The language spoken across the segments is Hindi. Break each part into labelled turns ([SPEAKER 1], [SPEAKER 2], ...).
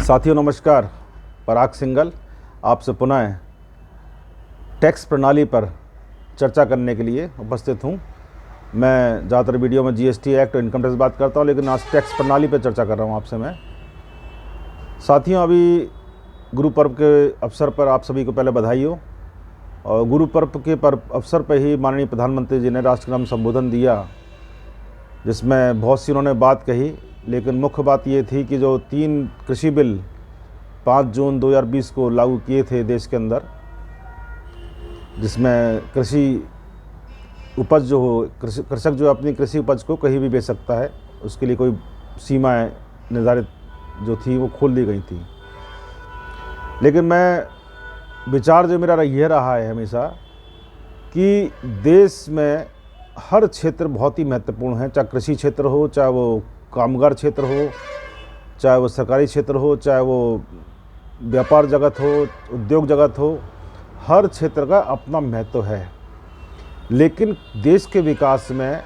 [SPEAKER 1] साथियों नमस्कार। पराग सिंघल आपसे पुनः टैक्स प्रणाली पर चर्चा करने के लिए उपस्थित हूं। मैं ज़्यादातर वीडियो में जीएसटी एक्ट और इनकम टैक्स बात करता हूं, लेकिन आज टैक्स प्रणाली पर चर्चा कर रहा हूं आपसे मैं। साथियों, अभी गुरु पर्व के अवसर पर आप सभी को पहले बधाई हो। और गुरु पर्व के अवसर पर ही माननीय प्रधानमंत्री जी ने राष्ट्र के नाम संबोधन दिया, जिसमें बहुत सी उन्होंने बात कही, लेकिन मुख्य बात ये थी कि जो 3 कृषि बिल 5 जून 2020 को लागू किए थे देश के अंदर, जिसमें कृषि उपज जो हो, कृषक जो अपनी कृषि उपज को कहीं भी बेच सकता है, उसके लिए कोई सीमाएं निर्धारित जो थी वो खोल दी गई थी। लेकिन विचार जो मेरा ये रहा है हमेशा कि देश में हर क्षेत्र बहुत ही महत्वपूर्ण है, चाहे कृषि क्षेत्र हो, चाहे वो कामगार क्षेत्र हो, चाहे वो सरकारी क्षेत्र हो, चाहे वो व्यापार जगत हो, उद्योग जगत हो, हर क्षेत्र का अपना महत्व है। लेकिन देश के विकास में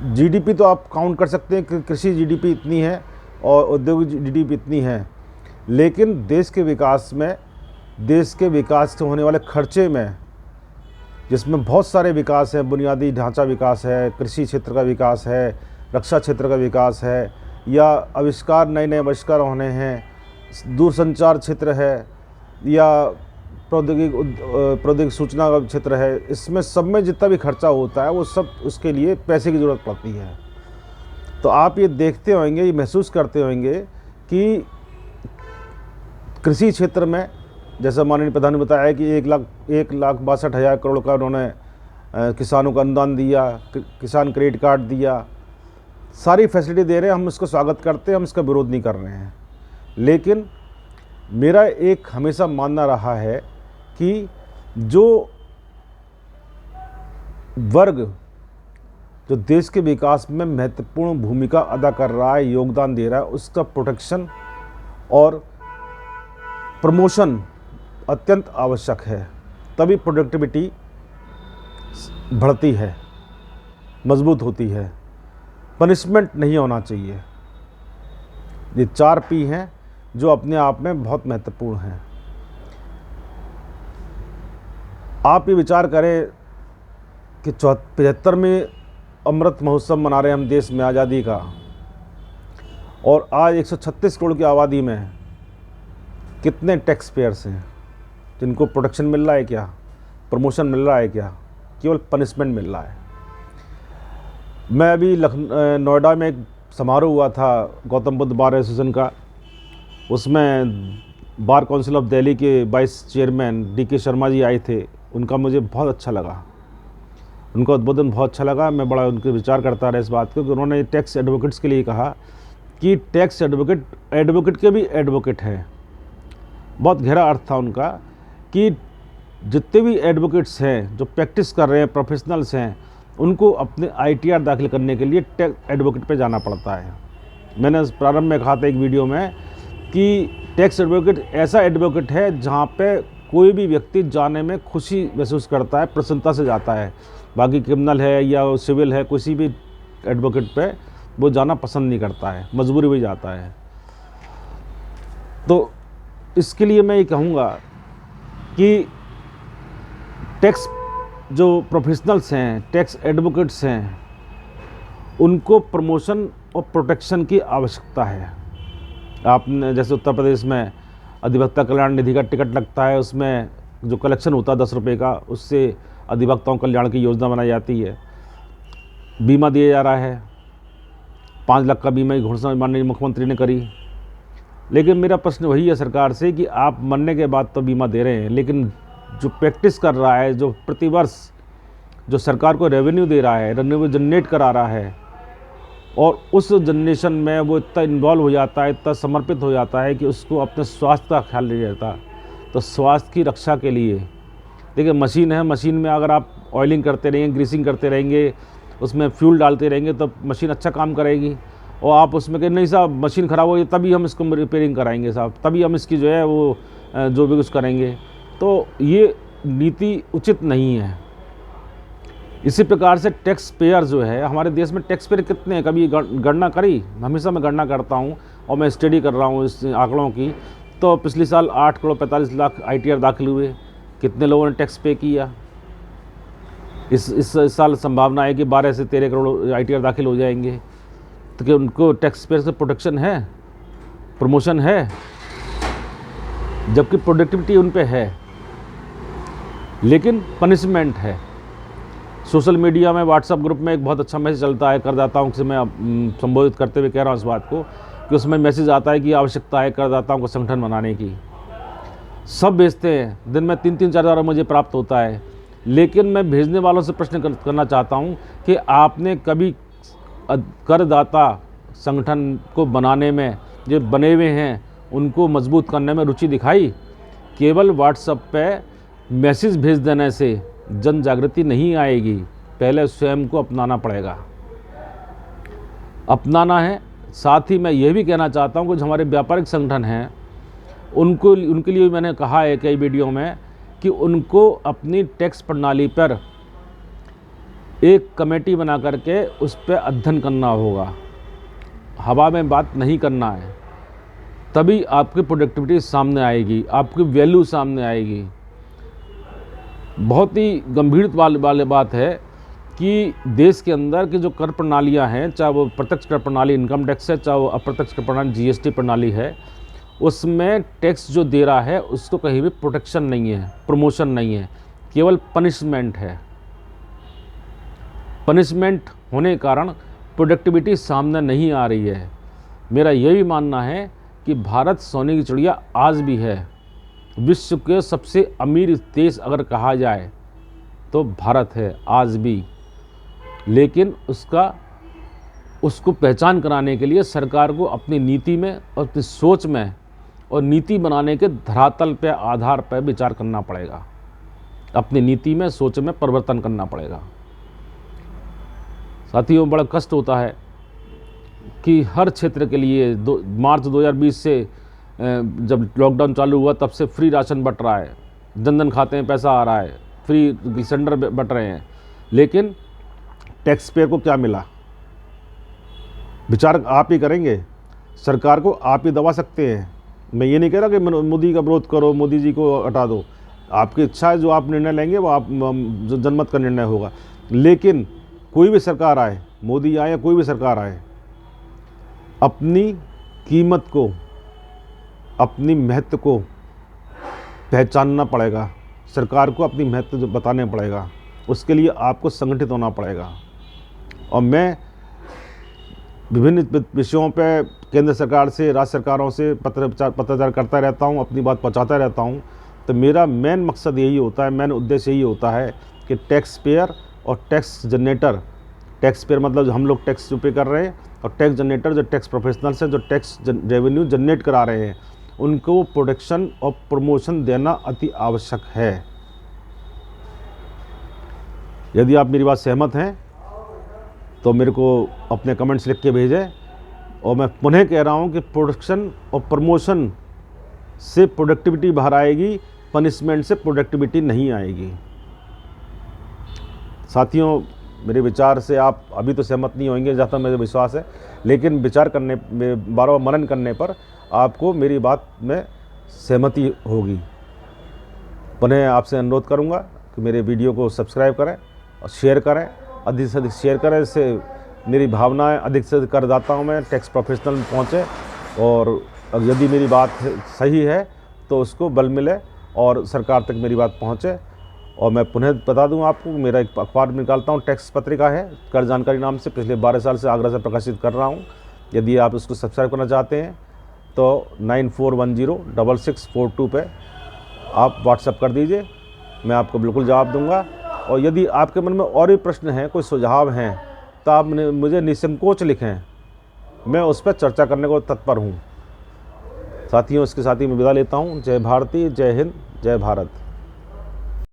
[SPEAKER 1] जीडीपी तो आप काउंट कर सकते हैं कि कृषि जीडीपी इतनी है और औद्योगिक जीडीपी इतनी है, लेकिन देश के विकास से होने वाले खर्चे में, जिसमें बहुत सारे विकास हैं, बुनियादी ढांचा विकास है, कृषि क्षेत्र का विकास है, रक्षा क्षेत्र का विकास है, या आविष्कार, नए नए आविष्कार होने हैं, दूरसंचार क्षेत्र है, या प्रौद्योगिक सूचना का क्षेत्र है, इसमें सब में जितना भी खर्चा होता है वो सब उसके लिए पैसे की ज़रूरत पड़ती है। तो आप ये देखते होंगे, ये महसूस करते होंगे कि कृषि क्षेत्र में, जैसा माननीय प्रधान ने बताया कि 1,62,000 करोड़ का उन्होंने किसानों को अनुदान दिया, किसान क्रेडिट कार्ड दिया, सारी फैसिलिटी दे रहे हैं। हम इसको स्वागत करते हैं, हम इसका विरोध नहीं कर रहे हैं। लेकिन मेरा एक हमेशा मानना रहा है कि जो वर्ग जो देश के विकास में महत्वपूर्ण भूमिका अदा कर रहा है, योगदान दे रहा है, उसका प्रोटेक्शन और प्रमोशन अत्यंत आवश्यक है। तभी प्रोडक्टिविटी बढ़ती है, मजबूत होती है। पनिशमेंट नहीं होना चाहिए। ये 4 P हैं जो अपने आप में बहुत महत्वपूर्ण हैं। आप ये विचार करें कि 75वें अमृत महोत्सव मना रहे हैं हम देश में आज़ादी का, और आज 136 करोड़ की आबादी में कितने टैक्स पेयर्स हैं जिनको प्रोटेक्शन मिल रहा है क्या, प्रमोशन मिल रहा है क्या, केवल पनिशमेंट मिल रहा है। मैं अभी नोएडा में एक समारोह हुआ था गौतम बुद्ध बार एसोसिएशन का, उसमें बार काउंसिल ऑफ दिल्ली के vice chairman DK Sharma ji आए थे। उनका मुझे बहुत अच्छा लगा, उनका उद्बोधन बहुत अच्छा लगा। मैं बड़ा उनके विचार करता रहा इस बात को कि उन्होंने टैक्स एडवोकेट्स के लिए कहा कि टैक्स एडवोकेट के भी एडवोकेट हैं। बहुत गहरा अर्थ था उनका कि जितने भी एडवोकेट्स हैं जो प्रैक्टिस कर रहे हैं, प्रोफेशनल्स हैं, उनको अपने ITR दाखिल करने के लिए टैक्स एडवोकेट पे जाना पड़ता है। मैंने प्रारंभ में कहा था एक वीडियो में कि टैक्स एडवोकेट ऐसा एडवोकेट है जहाँ पे कोई भी व्यक्ति जाने में खुशी महसूस करता है, प्रसन्नता से जाता है। बाकी क्रिमिनल है या सिविल है, किसी भी एडवोकेट पे वो जाना पसंद नहीं करता है, मजबूरी में जाता है। तो इसके लिए मैं ये कहूँगा कि टैक्स जो प्रोफेशनल्स हैं, टैक्स एडवोकेट्स हैं, उनको प्रमोशन और प्रोटेक्शन की आवश्यकता है। आपने जैसे उत्तर प्रदेश में अधिवक्ता कल्याण निधि का टिकट लगता है, उसमें जो कलेक्शन होता है 10 रुपये का, उससे अधिवक्ताओं कल्याण की योजना बनाई जाती है। बीमा दिया जा रहा है, 5 लाख का बीमा की घोषणा माननीय मुख्यमंत्री ने करी। लेकिन मेरा प्रश्न वही है सरकार से कि आप मरने के बाद तो बीमा दे रहे हैं, लेकिन जो प्रैक्टिस कर रहा है, जो प्रतिवर्ष जो सरकार को रेवेन्यू दे रहा है, रेवेन्यू जनरेट करा रहा है, और उस जनरेशन में वो इतना इन्वॉल्व हो जाता है, इतना समर्पित हो जाता है कि उसको अपने स्वास्थ्य का ख्याल नहीं रहता। तो स्वास्थ्य की रक्षा के लिए देखिए, मशीन है, मशीन में अगर आप ऑयलिंग करते रहेंगे, ग्रीसिंग करते रहेंगे, उसमें फ्यूल डालते रहेंगे तो मशीन अच्छा काम करेगी। और आप उसमें कहें नहीं साहब मशीन ख़राब हो गई, तभी हम इसको रिपेयरिंग कराएंगे साहब, तभी हम इसकी जो है वो जो भी कुछ करेंगे। तो ये नीति उचित नहीं है। इसी प्रकार से टैक्स पेयर जो है हमारे देश में, टैक्स पेयर कितने हैं, कभी गणना करी? हमेशा मैं गणना करता हूँ और मैं स्टडी कर रहा हूँ इस आंकड़ों की, तो पिछले साल 8 करोड़ 45 लाख ITR दाखिल हुए। कितने लोगों ने टैक्स पे किया? इस साल संभावना है कि 12 से 13 करोड़ ITR दाखिल हो जाएंगे। तो क्या उनको टैक्स पेयर से प्रोटेक्शन है, प्रमोशन है? जबकि प्रोडक्टिविटी उन पे है, लेकिन पनिशमेंट है। सोशल मीडिया में, व्हाट्सएप ग्रुप में एक बहुत अच्छा मैसेज चलता है करदाताओं से, मैं संबोधित करते हुए कह रहा हूँ इस बात को, कि उसमें मैसेज आता है कि आवश्यकता है करदाताओं को संगठन बनाने की। सब भेजते हैं, दिन में 3-3 4 बार मुझे प्राप्त होता है, लेकिन मैं भेजने वालों से प्रश्न करना चाहता हूँ कि आपने कभी करदाता संगठन को बनाने में, जो बने हुए हैं उनको मजबूत करने में रुचि दिखाई? केवल व्हाट्सएप पे मैसेज भेज देने से जन जागृति नहीं आएगी, पहले स्वयं को अपनाना पड़ेगा, अपनाना है। साथ ही मैं ये भी कहना चाहता हूँ कि जो हमारे व्यापारिक संगठन हैं उनके लिए मैंने कहा है कई वीडियो में कि उनको अपनी टैक्स प्रणाली पर एक कमेटी बना करके उस पर अध्ययन करना होगा, हवा में बात नहीं करना है, तभी आपकी प्रोडक्टिविटी सामने आएगी, आपकी वैल्यू सामने आएगी। बहुत ही गंभीर वाली बात है कि देश के अंदर की जो कर प्रणालियां हैं, चाहे वो प्रत्यक्ष कर प्रणाली इनकम टैक्स है, चाहे वो अप्रत्यक्ष कर प्रणाली GST प्रणाली है, उसमें टैक्स जो दे रहा है उसको कहीं भी प्रोटेक्शन नहीं है, प्रमोशन नहीं है, केवल पनिशमेंट है। पनिशमेंट होने के कारण प्रोडक्टिविटी सामने नहीं आ रही है। मेरा ये भी मानना है कि भारत सोने की चिड़िया आज भी है। विश्व के सबसे अमीर देश अगर कहा जाए तो भारत है आज भी, लेकिन उसको पहचान कराने के लिए सरकार को अपनी नीति में और अपनी सोच में और नीति बनाने के धरातल पे, आधार पर विचार करना पड़ेगा। अपनी नीति में, सोच में परिवर्तन करना पड़ेगा। साथियों, बड़ा कष्ट होता है कि हर क्षेत्र के लिए मार्च 2020 से जब लॉकडाउन चालू हुआ तब से फ्री राशन बंट रहा है, जनधन खाते में पैसा आ रहा है, फ्री सिलेंडर बंट रहे हैं, लेकिन टैक्स पेयर को क्या मिला? विचार आप ही करेंगे, सरकार को आप ही दबा सकते हैं। मैं ये नहीं कह रहा कि मोदी का विरोध करो, मोदी जी को हटा दो, आपकी इच्छा है, जो आप निर्णय लेंगे वो आप जनमत का निर्णय होगा। लेकिन कोई भी सरकार आए, मोदी आए या कोई भी सरकार आए, अपनी कीमत को, अपनी महत्व को पहचानना पड़ेगा, सरकार को अपनी महत्व बताने पड़ेगा, उसके लिए आपको संगठित होना पड़ेगा। और मैं विभिन्न विषयों पे केंद्र सरकार से, राज्य सरकारों से पत्राचार करता रहता हूँ, अपनी बात पहुँचाता रहता हूँ। तो मेरा मेन मकसद यही होता है, मेन उद्देश्य यही होता है कि टैक्स पेयर और टैक्स जनरेटर, टैक्स पेयर मतलब जो हम लोग टैक्स जो पे कर रहे हैं, और टैक्स जनरेटर जो टैक्स प्रोफेशनल्स हैं, जो टैक्स रेवेन्यू जनरेट करा रहे हैं, उनको प्रोटेक्शन और प्रमोशन देना अति आवश्यक है। यदि आप मेरी बात सहमत हैं तो मेरे को अपने कमेंट्स लिख के भेजें। और मैं पुनः कह रहा हूं कि प्रोटेक्शन और प्रमोशन से प्रोडक्टिविटी बाहर आएगी, पनिशमेंट से प्रोडक्टिविटी नहीं आएगी। साथियों, मेरे विचार से आप अभी तो सहमत नहीं होंगे, जहाँ तक मुझे विश्वास है, लेकिन विचार करने में, बार बार मनन करने पर आपको मेरी बात में सहमति होगी। पुनः आपसे अनुरोध करूंगा कि मेरे वीडियो को सब्सक्राइब करें और शेयर करें, अधिक से अधिक शेयर करें, इससे मेरी भावनाएं अधिक से अधिक करदाताओं में, टैक्स प्रोफेशनल में पहुँचे, और यदि मेरी बात सही है तो उसको बल मिले और सरकार तक मेरी बात पहुँचे। और मैं पुनः बता दूं आपको, मेरा एक अखबार में निकालता हूं, टैक्स पत्रिका है, कर जानकारी नाम से, पिछले 12 साल से आगरा से प्रकाशित कर रहा हूं। यदि आप उसको सब्सक्राइब करना चाहते हैं तो 94106642 पे आप व्हाट्सएप कर दीजिए, मैं आपको बिल्कुल जवाब दूंगा। और यदि आपके मन में और भी प्रश्न हैं, कोई सुझाव हैं, तो आप मुझे निसंकोच लिखें, मैं उस पर चर्चा करने को तत्पर हूँ। साथियों, इसके साथ ही मैं विदा लेता हूँ। जय भारती, जय हिंद, जय भारत।